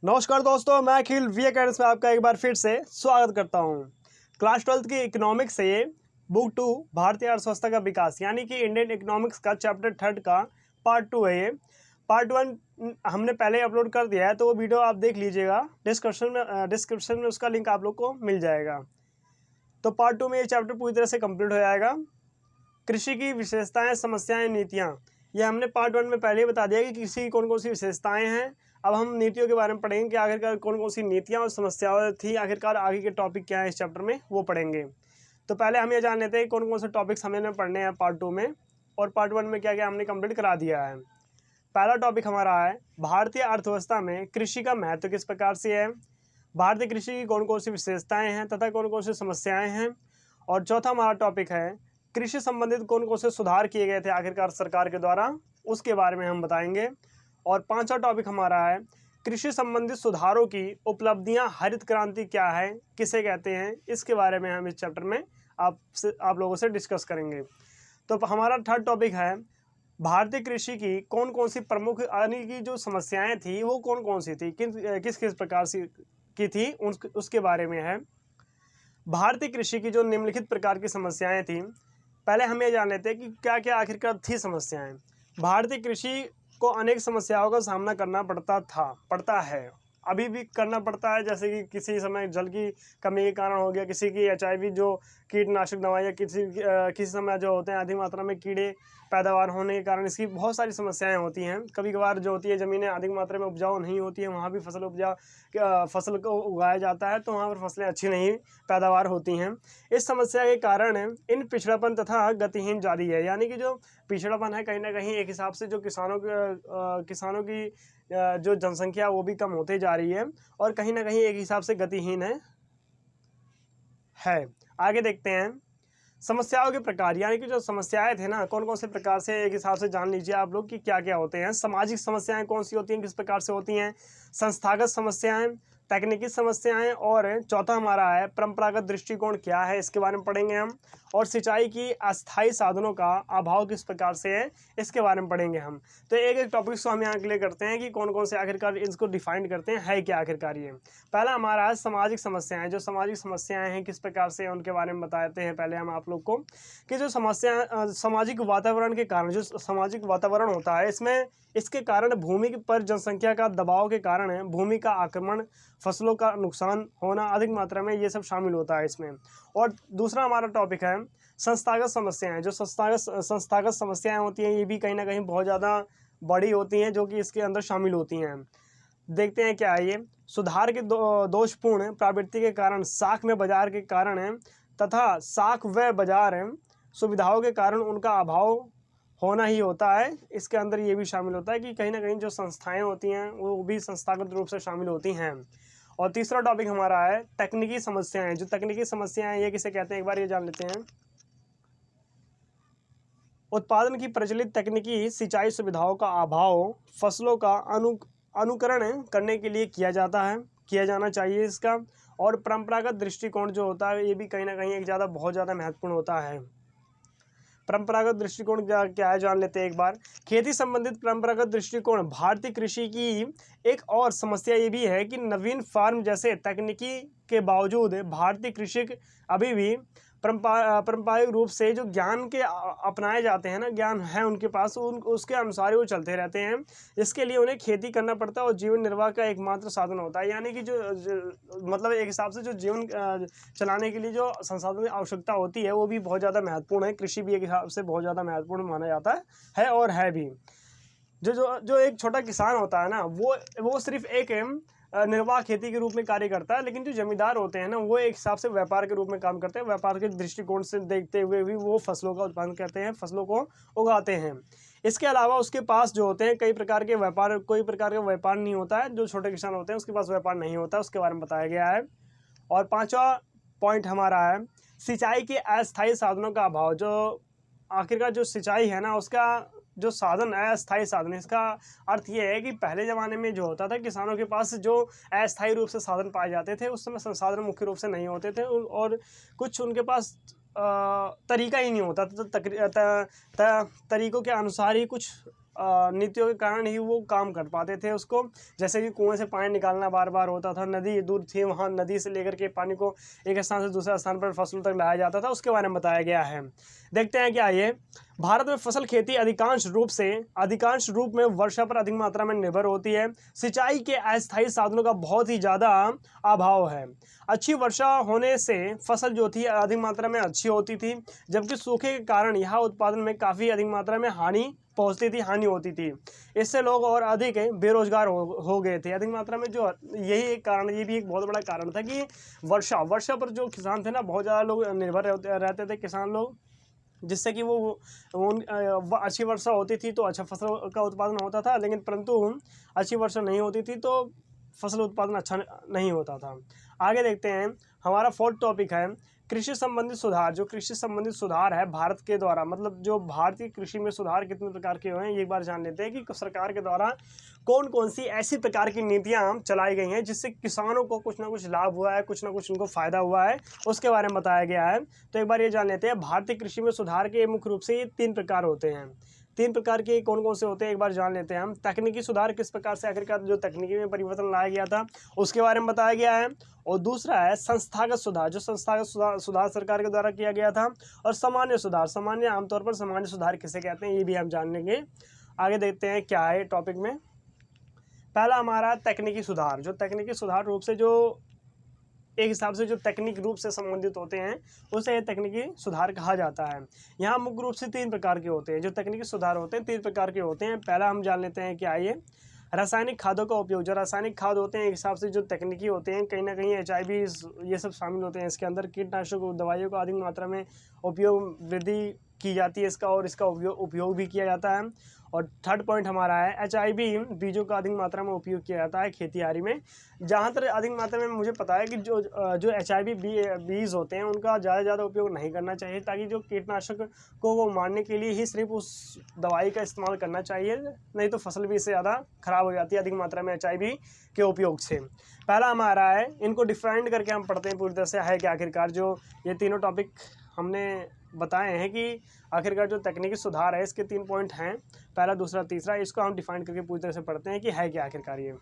नमस्कार दोस्तों, मैं अखिल वी अकेडमी में आपका एक बार फिर से स्वागत करता हूं। क्लास 12th की इकोनॉमिक्स से ये बुक 2 भारतीय अर्थव्यवस्था का विकास यानी कि इंडियन इकोनॉमिक्स का चैप्टर 3 का पार्ट 2 है। ये पार्ट 1 हमने पहले अपलोड कर दिया है, तो वो वीडियो आप देख लीजिएगा। डिस्क्रिप्शन में उसका लिंक आप लोग को मिल जाएगा। तो पार्ट 2 में ये चैप्टर पूरी तरह से कंप्लीट हो जाएगा। कृषि की विशेषताएं, समस्याएं, नीतियाँ, ये हमने पार्ट 1 में पहले ही बता दिया कि कृषि की कौन कौन सी विशेषताएं हैं। अब हम नीतियों के बारे में पढ़ेंगे कि आखिरकार कौन कौन सी नीतियां और समस्याएं थी, आखिरकार आगे के टॉपिक क्या है इस चैप्टर में, वो पढ़ेंगे। तो पहले हम ये जान लेते हैं कौन कौन से टॉपिक्स हमें पढ़ने हैं पार्ट 2 में, और पार्ट 1 में क्या क्या हमने कंप्लीट करा दिया है। पहला टॉपिक हमारा है भारतीय अर्थव्यवस्था में कृषि का महत्व किस प्रकार से है, भारतीय कृषि की कौन कौन सी विशेषताएं हैं तथा कौन कौन सी समस्याएं हैं। और चौथा हमारा टॉपिक है कृषि संबंधित कौन कौन से सुधार किए गए थे आखिरकार सरकार के द्वारा, उसके बारे में हम बताएंगे। और पांचवा टॉपिक हमारा है कृषि संबंधित सुधारों की उपलब्धियां, हरित क्रांति क्या है, किसे कहते हैं, इसके बारे में हम इस चैप्टर में आप लोगों से डिस्कस करेंगे। तो हमारा थर्ड टॉपिक है भारतीय कृषि की कौन कौन सी प्रमुख यानी कि जो समस्याएं थी वो कौन कौन सी थी, किस किस प्रकार से की थी, उसके बारे में है। भारतीय कृषि की जो निम्नलिखित प्रकार की समस्याएं थी, पहले हम ये जान लेते हैं कि क्या क्या आखिरकार थी समस्याएं। भारतीय कृषि को अनेक समस्याओं का सामना करना पड़ता है, अभी भी करना पड़ता है। जैसे कि किसी समय जल की कमी के कारण हो गया, किसी की HIV जो कीटनाशक दवाइयाँ, किसी समय जो होते हैं अधिक मात्रा में कीड़े पैदावार होने के कारण इसकी बहुत सारी समस्याएं होती हैं। कभी कभार जो होती है ज़मीनें अधिक मात्रा में उपजाऊ नहीं होती हैं, वहाँ भी फसल को उगाया जाता है, तो वहाँ पर फसलें अच्छी नहीं पैदावार होती हैं। इस समस्या के कारण इन पिछड़ापन तथा गतिहीन जारी है, यानी कि जो पिछड़ापन है कहीं ना कहीं एक हिसाब से जो किसानों की जो जनसंख्या वो भी कम होते जा रही है, और कहीं ना कहीं एक हिसाब से गतिहीन है। आगे देखते हैं समस्याओं के प्रकार, यानी कि जो समस्याएं थे ना, कौन कौन से प्रकार से, एक हिसाब से जान लीजिए आप लोग कि क्या क्या होते हैं। सामाजिक समस्याएं कौन सी होती हैं, किस प्रकार से होती हैं, संस्थागत समस्याएं, तकनीकी समस्याएं, और चौथा हमारा है परंपरागत दृष्टिकोण क्या है, इसके बारे में पढ़ेंगे हम। और सिंचाई की अस्थायी साधनों का अभाव किस प्रकार से है, इसके बारे में पढ़ेंगे हम। तो एक एक टॉपिक्स को हम यहाँ क्लियर करते हैं कि कौन कौन से आखिरकार इसको डिफाइन करते हैं, है क्या आखिरकार ये। पहला हमारा है सामाजिक समस्याएं। जो सामाजिक समस्याएं हैं किस प्रकार से, उनके बारे में बताते हैं पहले हम आप लोग को कि जो सामाजिक वातावरण के कारण, जो सामाजिक वातावरण होता है इसमें, इसके कारण भूमि पर जनसंख्या का दबाव के कारण भूमि का आक्रमण, फसलों का नुकसान होना अधिक मात्रा में, ये सब शामिल होता है इसमें। और दूसरा हमारा टॉपिक है संस्थागत समस्याएं। जो संस्थागत समस्याएं होती हैं, ये भी कहीं ना कहीं बहुत ज़्यादा बड़ी होती हैं, जो कि इसके अंदर शामिल होती हैं। देखते हैं क्या है ये। सुधार के दोषपूर्ण प्रवृत्ति के कारण, साख में बाजार के कारण तथा साख व बाजार सुविधाओं के कारण उनका अभाव होना ही होता है। इसके अंदर ये भी शामिल होता है कि कहीं ना कहीं जो संस्थाएं होती हैं वो भी संस्थागत रूप से शामिल होती हैं। और तीसरा टॉपिक हमारा है तकनीकी समस्याएं। जो तकनीकी समस्याएं ये किसे कहते हैं, एक बार ये जान लेते हैं। उत्पादन की प्रचलित तकनीकी, सिंचाई सुविधाओं का अभाव, फसलों का अनुकरण करने के लिए किया जाना चाहिए इसका। और परंपरागत दृष्टिकोण जो होता है, ये भी कहीं ना कहीं बहुत ज़्यादा महत्वपूर्ण होता है। परंपरागत दृष्टिकोण क्या है जान लेते हैं एक बार। खेती संबंधित परंपरागत दृष्टिकोण। भारतीय कृषि की एक और समस्या ये भी है कि नवीन फार्म जैसे तकनीकी के बावजूद भारतीय कृषक अभी भी पारंपरिक रूप से जो ज्ञान के अपनाए जाते हैं ना, ज्ञान है उनके पास, उसके अनुसार ही वो चलते रहते हैं। इसके लिए उन्हें खेती करना पड़ता है और जीवन निर्वाह का एकमात्र साधन होता है। यानी कि मतलब एक हिसाब से जो जीवन चलाने के लिए जो संसाधन की आवश्यकता होती है वो भी बहुत ज़्यादा महत्वपूर्ण है। कृषि भी एक हिसाब से बहुत ज़्यादा महत्वपूर्ण माना जाता है और है भी। जो एक छोटा किसान होता है ना, वो सिर्फ एक निर्वाह खेती के रूप में कार्य करता है, लेकिन जो जमींदार होते हैं ना, वो एक हिसाब से व्यापार के रूप में काम करते हैं। व्यापार के दृष्टिकोण से देखते हुए भी वो फसलों का उत्पादन करते हैं, फसलों को उगाते हैं। इसके अलावा उसके पास जो होते हैं कोई प्रकार का व्यापार नहीं होता है। जो छोटे किसान होते हैं उसके पास व्यापार नहीं होता है, उसके बारे में बताया गया है। और पांचवा पॉइंट हमारा है सिंचाई के अस्थायी साधनों का अभाव। जो आखिरकार जो सिंचाई है ना, उसका जो साधन है, अस्थायी साधन, इसका अर्थ ये है कि पहले ज़माने में जो होता था, किसानों के पास जो अस्थायी रूप से साधन पाए जाते थे, उस समय संसाधन मुख्य रूप से नहीं होते थे, और कुछ उनके पास तरीका ही नहीं होता था। तरीकों के अनुसार ही कुछ नीतियों के कारण ही वो काम कर पाते थे उसको। जैसे कि कुएं से पानी निकालना बार बार होता था, नदी दूर थी, वहाँ नदी से लेकर के पानी को एक स्थान से दूसरे स्थान पर फसलों तक लाया जाता था, उसके बारे में बताया गया है। देखते हैं क्या ये भारत में फसल खेती अधिकांश रूप में वर्षा पर अधिक मात्रा में निर्भर होती है। सिंचाई के अस्थायी साधनों का बहुत ही ज़्यादा अभाव है। अच्छी वर्षा होने से फसल जो थी अधिक मात्रा में अच्छी होती थी, जबकि सूखे के कारण यहाँ उत्पादन में काफ़ी अधिक मात्रा में हानि होती थी। इससे लोग और अधिक बेरोजगार हो गए थे अधिक मात्रा में। जो यही एक कारण, ये भी एक बहुत बड़ा कारण था कि वर्षा पर जो किसान थे ना, बहुत ज़्यादा लोग निर्भर रहते थे किसान लोग, जिससे कि वो अच्छी वर्षा होती थी तो अच्छा फसल का उत्पादन होता था, लेकिन परंतु अच्छी वर्षा नहीं होती थी तो फसल उत्पादन अच्छा नहीं होता था। आगे देखते हैं, हमारा फोर्थ टॉपिक है कृषि संबंधित सुधार। जो कृषि संबंधित सुधार है भारत के द्वारा, मतलब जो भारतीय कृषि में सुधार कितने प्रकार के हुए हैं, एक बार जान लेते हैं कि सरकार के द्वारा कौन कौन सी ऐसी प्रकार की नीतियां चलाई गई हैं जिससे किसानों को कुछ ना कुछ लाभ हुआ है, कुछ ना कुछ उनको फ़ायदा हुआ है, उसके बारे में बताया गया है। तो एक बार ये जान लेते हैं, भारतीय कृषि में सुधार के मुख्य रूप से ये 3 प्रकार होते हैं। 3 प्रकार के कौन कौन से होते हैं एक बार जान लेते हैं हम। तकनीकी सुधार, किस प्रकार से आखिरकार जो तकनीकी में परिवर्तन लाया गया था उसके बारे में बताया गया है। और दूसरा है संस्थागत सुधार, जो संस्थागत सुधार सरकार के द्वारा किया गया था। और सामान्य सुधार, आमतौर पर सामान्य सुधार किसे कहते हैं ये भी हम जान लेंगे। आगे देखते हैं क्या है टॉपिक में। पहला हमारा तकनीकी सुधार। जो तकनीकी सुधार रूप से जो एक हिसाब से जो तकनीक रूप से संबंधित होते हैं उसे तकनीकी सुधार कहा जाता है। यहाँ मुख्य रूप से 3 प्रकार के होते हैं। जो तकनीकी सुधार होते हैं 3 प्रकार के होते हैं। पहला हम जान लेते हैं क्या ये रासायनिक खादों का उपयोग। जो रासायनिक खाद होते हैं एक हिसाब से जो तकनीकी होते हैं, कहीं ना कहीं HIV ये सब शामिल होते हैं इसके अंदर। कीटनाशक दवाइयों का अधिक मात्रा में उपयोग वृद्धि की जाती है इसका, और इसका उपयोग भी किया जाता है। और थर्ड पॉइंट हमारा है HIV बीजों का अधिक मात्रा में उपयोग किया जाता है खेतीबाड़ी में। जहाँ तक अधिक मात्रा में मुझे पता है कि जो HIV बीज होते हैं उनका ज़्यादा उपयोग नहीं करना चाहिए, ताकि जो कीटनाशक को वो मारने के लिए ही सिर्फ उस दवाई का इस्तेमाल करना चाहिए, नहीं तो फसल भी इससे ज़्यादा ख़राब हो जाती है अधिक मात्रा में HIV के उपयोग से। पहला हमारा है, इनको डिफाइंड करके हम पढ़ते हैं पूरी तरह से, है कि आखिरकार जो ये तीनों टॉपिक हमने बताए हैं कि आखिरकार जो तकनीकी सुधार है इसके 3 पॉइंट हैं, पहला दूसरा तीसरा। इसको हम डिफाइन करके पूरी तरह से पढ़ते हैं कि है क्या आखिरकार ये।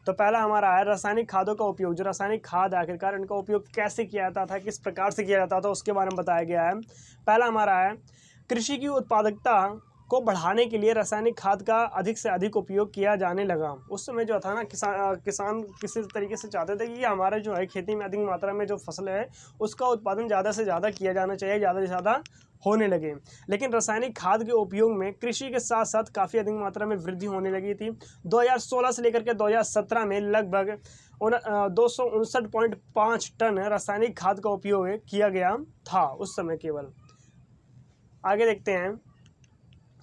तो पहला हमारा है रासायनिक खादों का उपयोग। जो रासायनिक खाद आखिरकार इनका उपयोग कैसे किया जाता था, किस प्रकार से किया जाता था उसके बारे में बताया गया है। पहला हमारा है कृषि की उत्पादकता को बढ़ाने के लिए रासायनिक खाद का अधिक से अधिक उपयोग किया जाने लगा। उस समय जो था ना, किसान किसी तरीके से चाहते थे कि हमारा जो है खेती में अधिक मात्रा में जो फसल है उसका उत्पादन ज़्यादा से ज़्यादा किया जाना चाहिए, ज़्यादा से ज़्यादा होने लगे। लेकिन रासायनिक खाद के उपयोग में कृषि के साथ साथ काफ़ी अधिक मात्रा में वृद्धि होने लगी थी। 2016 से लेकर के 2017 में लगभग 259.5 टन रासायनिक खाद का उपयोग किया गया था उस समय केवल। आगे देखते हैं,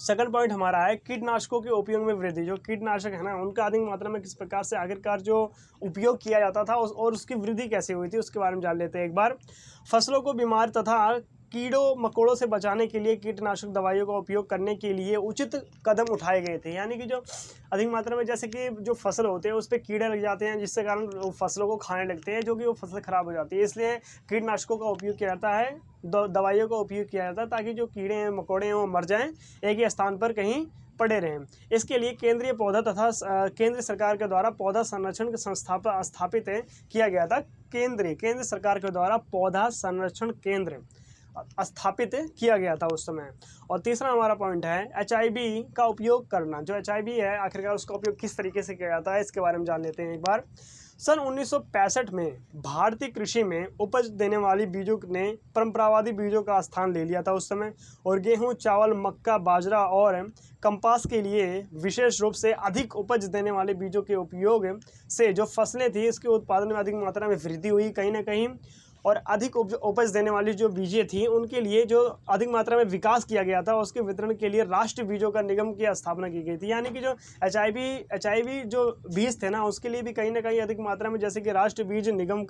सेकंड पॉइंट हमारा है कीटनाशकों के उपयोग में वृद्धि। जो कीटनाशक है ना उनका अधिक मात्रा में किस प्रकार से आखिरकार जो उपयोग किया जाता था और उसकी वृद्धि कैसे हुई थी उसके बारे में जान लेते हैं एक बार। फसलों को बीमार तथा कीड़ों मकोड़ों से बचाने के लिए कीटनाशक दवाइयों का उपयोग करने के लिए उचित कदम उठाए गए थे। यानी कि जो अधिक मात्रा में, जैसे कि जो फसल होते हैं उस पर कीड़े लग जाते हैं जिससे कारण वो फसलों को खाने लगते हैं, जो कि वो फसल ख़राब हो जाती है। इसलिए कीटनाशकों का उपयोग किया जाता है, दवाइयों का उपयोग किया जाता है, ताकि जो कीड़े हैं मकोड़े हैं वो मर जाएँ, एक ही स्थान पर कहीं पड़े रहें। इसके लिए केंद्रीय पौधा तथा केंद्र सरकार के द्वारा पौधा संरक्षण स्थापित किया गया था। केंद्र सरकार के द्वारा पौधा संरक्षण केंद्र स्थापित किया गया था उस समय। और तीसरा हमारा पॉइंट है HIV का उपयोग करना। जो HIV है आखिरकार उसका उपयोग किस तरीके से किया जाता है इसके बारे में जान लेते हैं एक बार। सन 1965 में भारतीय कृषि में उपज देने वाली बीजों ने परंपरावादी बीजों का स्थान ले लिया था उस समय, और गेहूं, चावल, मक्का, बाजरा और कपास के लिए विशेष रूप से अधिक उपज देने वाले बीजों के उपयोग से जो फसलें थी इसके उत्पादन में अधिक मात्रा में वृद्धि हुई कहीं ना कहीं। और अधिक उपज देने वाली जो बीजें थी उनके लिए जो अधिक मात्रा में विकास किया गया था, उसके वितरण के लिए राष्ट्रीय बीजों का निगम की स्थापना की गई थी। यानी कि जो HIV जो बीज थे ना उसके लिए भी कहीं ना कहीं अधिक मात्रा में, जैसे कि राष्ट्रीय बीज निगम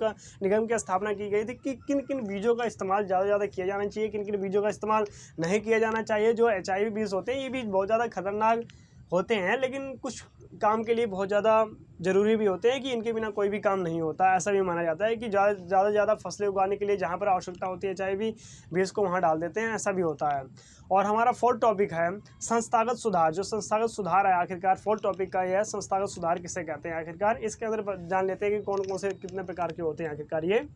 की स्थापना की गई थी कि किन किन बीजों का इस्तेमाल ज़्यादा से ज़्यादा किया जाना चाहिए, किन किन बीजों का इस्तेमाल नहीं किया जाना चाहिए। जो HIV बीज होते हैं ये बीज बहुत ज़्यादा खतरनाक होते हैं, लेकिन कुछ काम के लिए बहुत ज़्यादा जरूरी भी होते हैं कि इनके बिना कोई भी काम नहीं होता। ऐसा भी माना जाता है कि ज़्यादा से ज़्यादा फसलें उगाने के लिए जहाँ पर आवश्यकता होती है चाहे भी बीज को वहाँ डाल देते हैं, ऐसा भी होता है। और हमारा फोर्थ टॉपिक है संस्थागत सुधार। जो संस्थागत सुधार है आखिरकार फोर्थ टॉपिक का यह है, संस्थागत सुधार किसे कहते हैं आखिरकार। इसके अंदर जान लेते हैं कि कौन कौन से कितने प्रकार के होते हैं आखिरकार ये।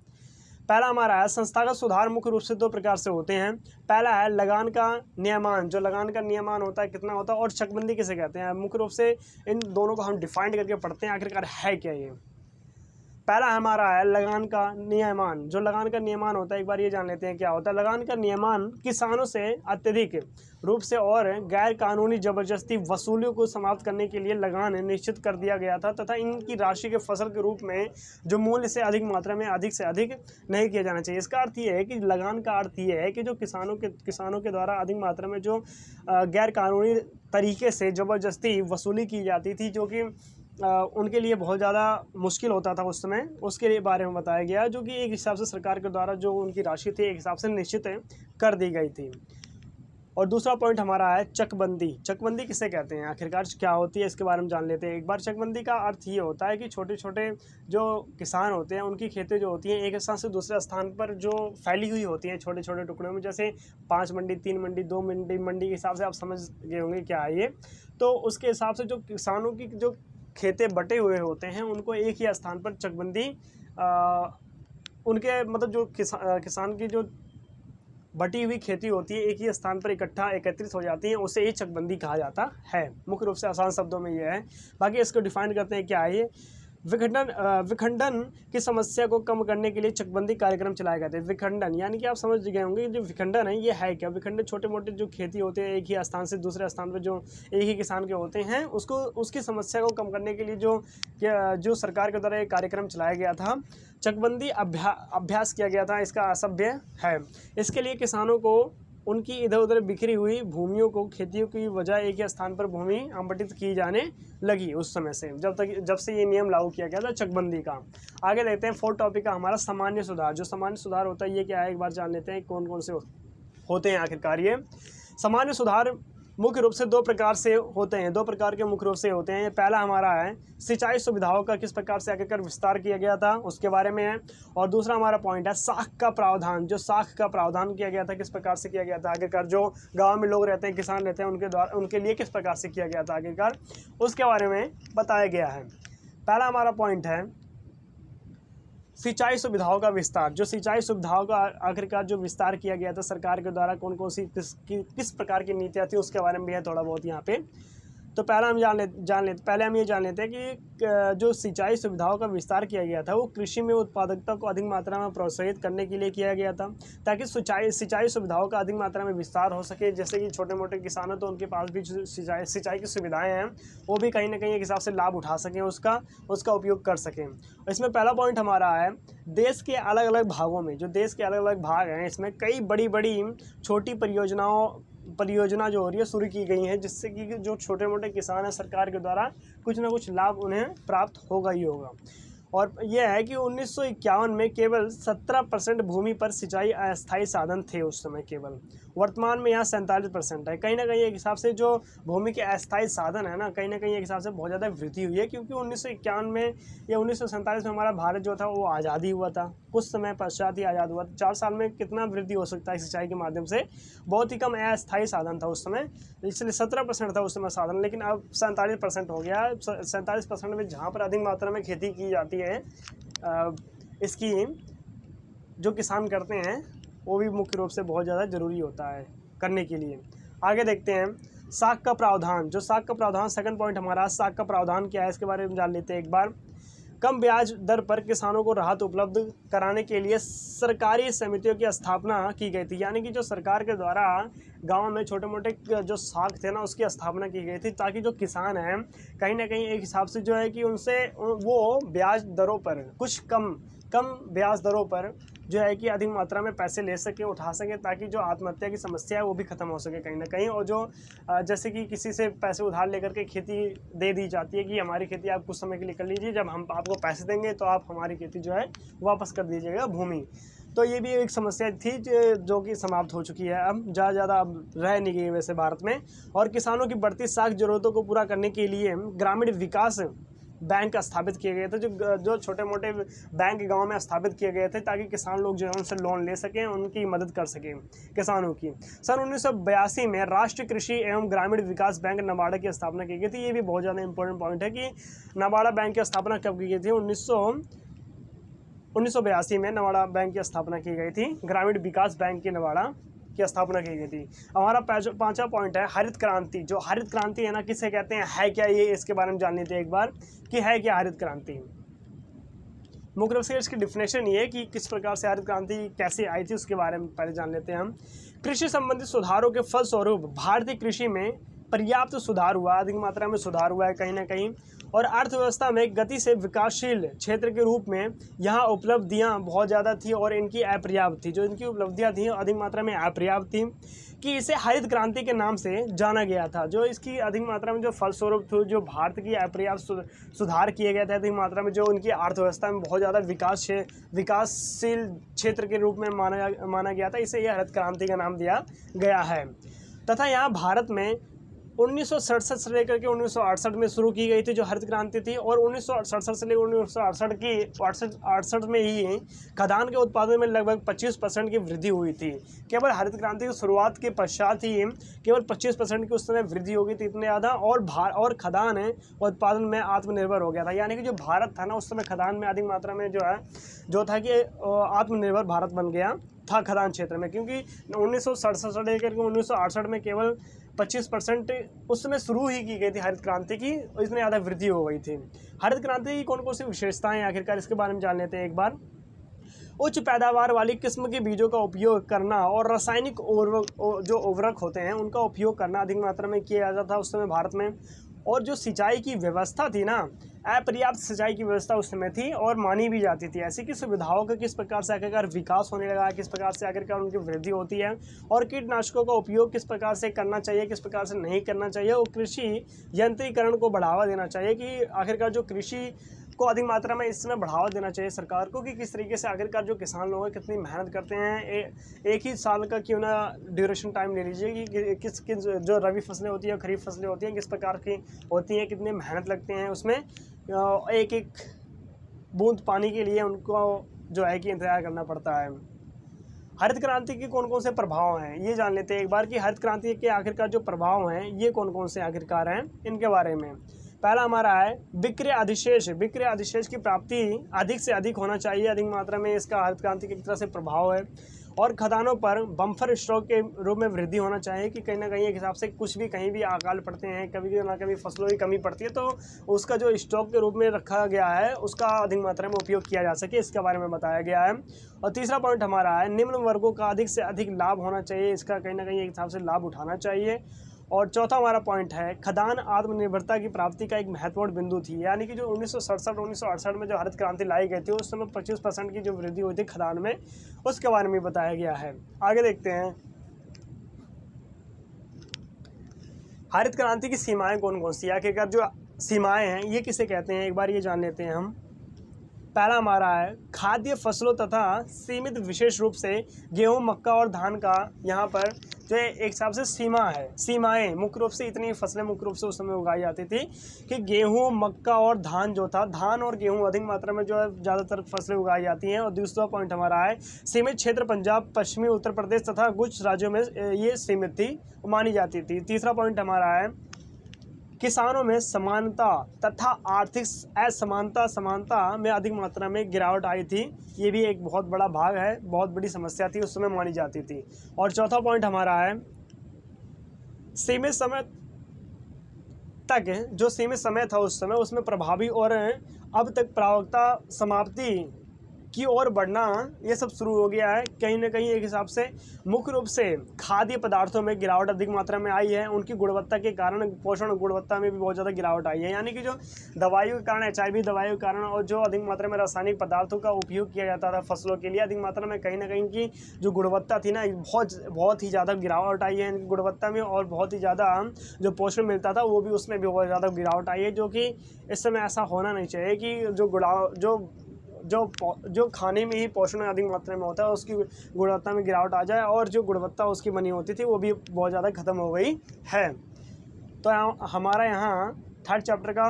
पहला हमारा है संस्थागत सुधार मुख्य रूप से दो प्रकार से होते हैं। पहला है लगान का नियमन। जो लगान का नियमन होता है कितना होता है, और चकबंदी किसे कहते हैं। मुख्य रूप से इन दोनों को हम डिफाइन करके पढ़ते हैं आखिरकार है क्या ये। पहला हमारा है लगान का नियमन। जो लगान का नियमन होता है एक बार ये जान लेते हैं क्या होता है। लगान का नियमन किसानों से अत्यधिक रूप से और गैर कानूनी जबरदस्ती वसूलियों को समाप्त करने के लिए लगान निश्चित कर दिया गया था तथा इनकी राशि के फसल के रूप में जो मूल्य से अधिक मात्रा में अधिक से अधिक नहीं किया जाना चाहिए। इसका अर्थ ये है कि लगान का अर्थ ये है कि जो किसानों के द्वारा अधिक मात्रा में जो गैर कानूनी तरीके से ज़बरदस्ती वसूली की जाती थी, जो कि उनके लिए बहुत ज़्यादा मुश्किल होता था उस समय, उसके बारे में बताया गया, जो कि एक हिसाब से सरकार के द्वारा जो उनकी राशि थी एक हिसाब से निश्चित कर दी गई थी। और दूसरा पॉइंट हमारा है चकबंदी। चकबंदी किसे कहते हैं आखिरकार, क्या होती है इसके बारे में जान लेते हैं एक बार। चकबंदी का अर्थ ये होता है कि छोटे छोटे जो किसान होते हैं उनकी खेतें जो होती हैं एक स्थान से दूसरे स्थान पर जो फैली हुई होती हैं छोटे छोटे टुकड़ों में, जैसे 5 मंडी, 3 मंडी, 2 मंडी के हिसाब से आप समझ गए होंगे क्या है ये। तो उसके हिसाब से जो किसानों की जो खेतें बटे हुए होते हैं उनको एक ही स्थान पर चकबंदी उनके मतलब जो किसान की जो बटी हुई खेती होती है एक ही स्थान पर इकट्ठा एकत्रित हो जाती है, उसे ही चकबंदी कहा जाता है। मुख्य रूप से आसान शब्दों में यह है। बाकी इसको डिफाइन करते हैं क्या है ये। विखंडन की समस्या को कम करने के लिए चकबंदी कार्यक्रम चलाए गए थे। विखंडन यानी कि आप समझ गए होंगे जो विखंडन है ये है क्या। विखंडन छोटे मोटे जो खेती होते हैं एक ही स्थान से दूसरे स्थान पर जो एक ही किसान के होते हैं उसकी समस्या को कम करने के लिए जो सरकार के द्वारा एक कार्यक्रम चलाया गया था, चकबंदी अभ्यास किया गया था, इसका असभ्य है। इसके लिए किसानों को उनकी इधर उधर बिखरी हुई भूमियों को खेतियों की बजाय एक ही स्थान पर भूमि आवंटित की जाने लगी उस समय से, जब से ये नियम लागू किया गया था चकबंदी का। आगे देखते हैं फोर्थ टॉपिक का हमारा सामान्य सुधार। जो सामान्य सुधार होता है ये क्या है एक बार जान लेते हैं कौन कौन से होते हैं आखिरकार ये। सामान्य सुधार मुख्य रूप से दो प्रकार से होते हैं, दो प्रकार के मुख्य रूप से होते हैं। पहला हमारा है सिंचाई सुविधाओं का किस प्रकार से आखिरकार विस्तार किया गया था उसके बारे में है। और दूसरा हमारा पॉइंट है साख का प्रावधान। जो साख का प्रावधान किया गया था किस प्रकार से किया गया था आखिरकार, जो गांव में लोग रहते हैं किसान रहते हैं उनके लिए किस प्रकार से किया गया था आखिरकार, उसके बारे में बताया गया है। पहला हमारा पॉइंट है सिंचाई सुविधाओं का विस्तार। जो सिंचाई सुविधाओं का आखिरकार जो विस्तार किया गया था सरकार के द्वारा, कौन कौन सी किस प्रकार की नीतियाँ थी उसके बारे में भी है थोड़ा बहुत यहाँ पे। तो पहले हम ये जान लेते हैं कि जो सिंचाई सुविधाओं का विस्तार किया गया था वो कृषि में उत्पादकता को अधिक मात्रा में प्रोत्साहित करने के लिए किया गया था, ताकि सिंचाई सुविधाओं का अधिक मात्रा में विस्तार हो सके। जैसे कि छोटे मोटे किसान हैं तो उनके पास भी सिंचाई की सुविधाएं हैं, वो भी कहीं ना कहीं एक हिसाब से लाभ उठा सकें, उसका उपयोग कर सकें। इसमें पहला पॉइंट हमारा है देश के अलग अलग भागों में, जो देश के अलग अलग भाग हैं इसमें कई बड़ी बड़ी छोटी परियोजना जो हो रही है शुरू की गई हैं, जिससे कि जो छोटे मोटे किसान हैं सरकार के द्वारा कुछ ना कुछ लाभ उन्हें प्राप्त होगा ही होगा। और यह है कि 1951 में केवल 17% भूमि पर सिंचाई अस्थायी साधन थे उस समय केवल। वर्तमान में यहाँ 47% है। कहीं ना कहीं एक हिसाब से जो भूमि के अस्थायी साधन है ना, कहीं ना कहीं एक हिसाब से बहुत ज़्यादा वृद्धि हुई है, क्योंकि 1951 में या 1947 में हमारा भारत जो था वो आज़ादी हुआ था, कुछ समय पश्चात ही आज़ाद हुआ। 4 साल में कितना वृद्धि हो सकता है सिंचाई के माध्यम से, बहुत ही कम अस्थायी साधन था उस समय, इसलिए 17% था उस समय साधन, लेकिन अब 47% हो गया। 47% में जहाँ पर अधिक मात्रा में खेती की जाती है इसकी जो किसान करते हैं वो भी मुख्य रूप से बहुत ज़्यादा ज़रूरी होता है करने के लिए। आगे देखते हैं साख का प्रावधान। जो साख का प्रावधान सेकंड पॉइंट हमारा, साख का प्रावधान क्या है इसके बारे में जान लेते हैं एक बार। कम ब्याज दर पर किसानों को राहत उपलब्ध कराने के लिए सरकारी समितियों की स्थापना की गई थी, यानी कि जो सरकार के द्वारा गांव में छोटे मोटे जो साख थे ना उसकी स्थापना की गई थी, ताकि जो किसान हैं कहीं ना कहीं एक हिसाब से जो है कि उनसे वो ब्याज दरों पर कुछ कम ब्याज दरों पर जो है कि अधिक मात्रा में पैसे ले सके, उठा सके, ताकि जो आत्महत्या की समस्या है वो भी ख़त्म हो सके कहीं ना कहीं। और जो जैसे कि किसी से पैसे उधार लेकर के खेती दे दी जाती है कि हमारी खेती आप कुछ समय के लिए कर लीजिए, जब हम आपको पैसे देंगे तो आप हमारी खेती जो है वापस कर दीजिएगा भूमि। तो ये भी एक समस्या थी जो कि समाप्त हो चुकी है, अब ज़्यादा अब रह नहीं गई वैसे भारत में। और किसानों की बढ़ती साख जरूरतों को पूरा करने के लिए ग्रामीण विकास बैंक स्थापित किए गए थे, जो छोटे मोटे बैंक गांव में स्थापित किए गए थे ताकि किसान लोग जो है उनसे लोन ले सकें, उनकी मदद कर सकें किसानों की। सन 1982 में राष्ट्रीय कृषि एवं ग्रामीण विकास बैंक नबार्ड की स्थापना की गई थी। ये भी बहुत ज़्यादा इंपॉर्टेंट पॉइंट है कि नबार्ड बैंक की स्थापना कब की गई थी? 1982 में नबार्ड बैंक की स्थापना की गई थी। ग्रामीण विकास बैंक की नबार्ड की स्थापना की गई थी। हमारा पांचवा पॉइंट है हरित क्रांति। जो हरित क्रांति है ना, किसे कहते हैं, है क्या ये, इसके बारे में जान लेते हैं एक बार कि है क्या हरित क्रांति। मुख्य रूप से इसकी डिफिनेशन ये है कि किस प्रकार से हरित क्रांति कैसे आई थी, उसके बारे में पहले जान लेते हैं हम। कृषि संबंधित सुधारों के फलस्वरूप भारतीय कृषि में पर्याप्त सुधार हुआ, अधिक मात्रा में सुधार हुआ है कहीं ना कहीं, और अर्थव्यवस्था में गति से विकासशील क्षेत्र के रूप में यहाँ उपलब्धियाँ बहुत ज़्यादा थी और इनकी अपर्याप्त थी। जो इनकी उपलब्धियाँ थी अधिक मात्रा में अपर्याप्त थी, कि इसे हरित क्रांति के नाम से जाना गया था। जो इसकी अधिक मात्रा में जो फलस्वरूप थे, जो भारत की अपर्याप्त सुधार किए गए थे अधिक मात्रा में, जो उनकी अर्थव्यवस्था में बहुत ज़्यादा विकासशील क्षेत्र के रूप में माना गया था, इसे यह हरित क्रांति का नाम दिया गया है। तथा यहाँ भारत में 1967 से लेकर के 1968 में शुरू की गई थी जो हरित क्रांति थी, और 1967 से लेकर 1968 में ही खदान के उत्पादन में लगभग 25% की वृद्धि हुई थी। केवल हरित क्रांति की शुरुआत के पश्चात ही केवल 25% की उस समय वृद्धि हो गई थी, इतने ज़्यादा, और खदान उत्पादन में आत्मनिर्भर हो गया था। यानी कि जो भारत था ना, उस समय खदान में अधिक मात्रा में जो था कि आत्मनिर्भर भारत बन गया था खदान क्षेत्र में, क्योंकि 1967 से लेकर के 1968 में केवल 25% उस समय शुरू ही की गई थी हरित क्रांति की, और इतनी ज़्यादा वृद्धि हो गई थी। हरित क्रांति की कौन कौन सी विशेषताएं आखिरकार, इसके बारे में जान लेते हैं एक बार। उच्च पैदावार वाली किस्म के बीजों का उपयोग करना और रासायनिक उर्वरक होते हैं उनका उपयोग करना अधिक मात्रा में किया जाता था उस समय भारत में। और जो सिंचाई की व्यवस्था थी ना, अपर्याप्त सिंचाई की व्यवस्था उस समय थी और मानी भी जाती थी। ऐसी की सुविधाओं का किस प्रकार से आखिरकार विकास होने लगा, किस प्रकार से आखिरकार उनकी वृद्धि होती है, और कीटनाशकों का उपयोग किस प्रकार से करना चाहिए, किस प्रकार से नहीं करना चाहिए, और कृषि यंत्रीकरण को बढ़ावा देना चाहिए, कि आखिरकार जो कृषि को अधिक मात्रा में इस समय बढ़ावा देना चाहिए सरकार को, कि किस तरीके से आखिरकार जो किसान लोग हैं कितनी मेहनत करते हैं। एक ही साल का क्यों ना ड्यूरेशन टाइम ले लीजिए कि किस जो रबी फसलें होती हैं, खरीफ फसलें होती हैं, किस प्रकार की होती हैं, कितनी मेहनत लगते हैं उसमें, एक एक बूंद पानी के लिए उनको जो है कि इंतजार करना पड़ता है। हरित क्रांति के कौन कौन से प्रभाव हैं ये जान लेते हैं एक बार, कि हरित क्रांति के आखिरकार जो प्रभाव हैं ये कौन कौन से आखिरकार हैं, इनके बारे में। पहला हमारा है विक्रय अधिशेष। विक्रय अधिशेष की प्राप्ति अधिक से अधिक होना चाहिए, अधिक मात्रा में इसका हरित क्रांति की तरह से प्रभाव है। और खदानों पर बम्फर स्टॉक के रूप में वृद्धि होना चाहिए, कि कहीं ना कहीं एक हिसाब से कुछ भी कहीं भी अकाल पड़ते हैं, कभी ना कभी फसलों की कमी पड़ती है, तो उसका जो स्टॉक के रूप में रखा गया है उसका अधिक मात्रा में उपयोग किया जा सके, इसके बारे में बताया गया है। और तीसरा पॉइंट हमारा है निम्न वर्गों का अधिक से अधिक लाभ होना चाहिए, इसका कहीं ना कहीं एक हिसाब से लाभ उठाना चाहिए। और चौथा हमारा पॉइंट है खदान आत्मनिर्भरता की प्राप्ति का एक महत्वपूर्ण बिंदु थी। यानी कि जो 1967 में जो हरित क्रांति लाई गई थी उस समय 25% की जो वृद्धि हुई थी खदान में, उसके बारे में बताया गया है। आगे देखते हैं हरित क्रांति की सीमाएं कौन कौन सी, आखिरकार जो सीमाएं हैं ये किसे कहते हैं, एक बार ये जान लेते हैं हम। पहला हमारा है खाद्य फसलों तथा सीमित विशेष रूप से गेहूं, मक्का और धान का यहाँ पर जो एक हिसाब से सीमा है। सीमाएं मुख्य रूप से इतनी फसलें मुख्य रूप से उस समय उगाई जाती थी कि गेहूं, मक्का और धान जो था, धान और गेहूं अधिक मात्रा में जो है ज़्यादातर फसलें उगाई जाती हैं। और दूसरा पॉइंट हमारा है सीमित क्षेत्र पंजाब, पश्चिमी उत्तर प्रदेश तथा कुछ राज्यों में ये सीमित थी, मानी जाती थी। तीसरा पॉइंट हमारा है किसानों में समानता तथा आर्थिक समानता में अधिक मात्रा में गिरावट आई थी। ये भी एक बहुत बड़ा भाग है, बहुत बड़ी समस्या थी, उस समय मानी जाती थी। और चौथा पॉइंट हमारा है सीमित समय तक, जो सीमित समय था उस समय उसमें प्रभावी और अब तक प्रभावकता समाप्ति की ओर बढ़ना ये सब शुरू हो गया है। कहीं ना कहीं एक हिसाब से मुख्य रूप से खाद्य पदार्थों में गिरावट अधिक मात्रा में आई है, उनकी गुणवत्ता के कारण पोषण गुणवत्ता में भी बहुत ज़्यादा गिरावट आई है। यानी कि जो दवाइयों के कारण, HIV दवाइयों के कारण, और जो अधिक मात्रा में रासायनिक पदार्थों का उपयोग किया जाता था फसलों के लिए, अधिक मात्रा में कहीं ना कहीं की जो गुणवत्ता थी ना, बहुत ही ज़्यादा गिरावट आई है इनकी गुणवत्ता में, और बहुत ही ज़्यादा जो पोषण मिलता था वो भी उसमें भी बहुत ज़्यादा गिरावट आई है। जो कि इस समय ऐसा होना नहीं चाहिए कि जो खाने में ही पोषण अधिक मात्रा में होता है उसकी गुणवत्ता में गिरावट आ जाए, और जो गुणवत्ता उसकी बनी होती थी वो भी बहुत ज़्यादा ख़त्म हो गई है। तो हमारा यहाँ थर्ड चैप्टर का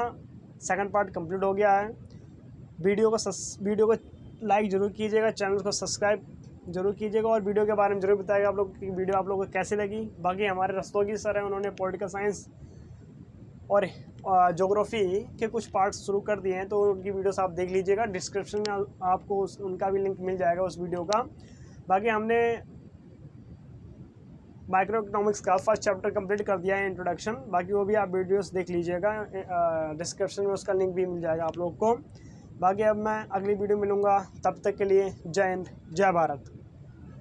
सेकंड पार्ट कंप्लीट हो गया है। वीडियो को लाइक ज़रूर कीजिएगा, चैनल को सब्सक्राइब जरूर कीजिएगा और वीडियो के बारे में जरूर बताइएगा आप लोग की वीडियो आप लोगों को कैसी लगी। बाकी हमारे रस्तोगी सर हैं, उन्होंने पॉलिटिकल साइंस और ज्योग्राफी के कुछ पार्ट्स शुरू कर दिए हैं, तो उनकी वीडियोस आप देख लीजिएगा। डिस्क्रिप्शन में आपको उनका भी लिंक मिल जाएगा उस वीडियो का। बाकी हमने माइक्रो इकोनॉमिक्स का फर्स्ट चैप्टर कंप्लीट कर दिया है, इंट्रोडक्शन। बाकी वो भी आप वीडियोस देख लीजिएगा, डिस्क्रिप्शन में उसका लिंक भी मिल जाएगा आप लोग को। बाकी अब मैं अगली वीडियो मिलूँगा, तब तक के लिए जय हिंद, जय भारत।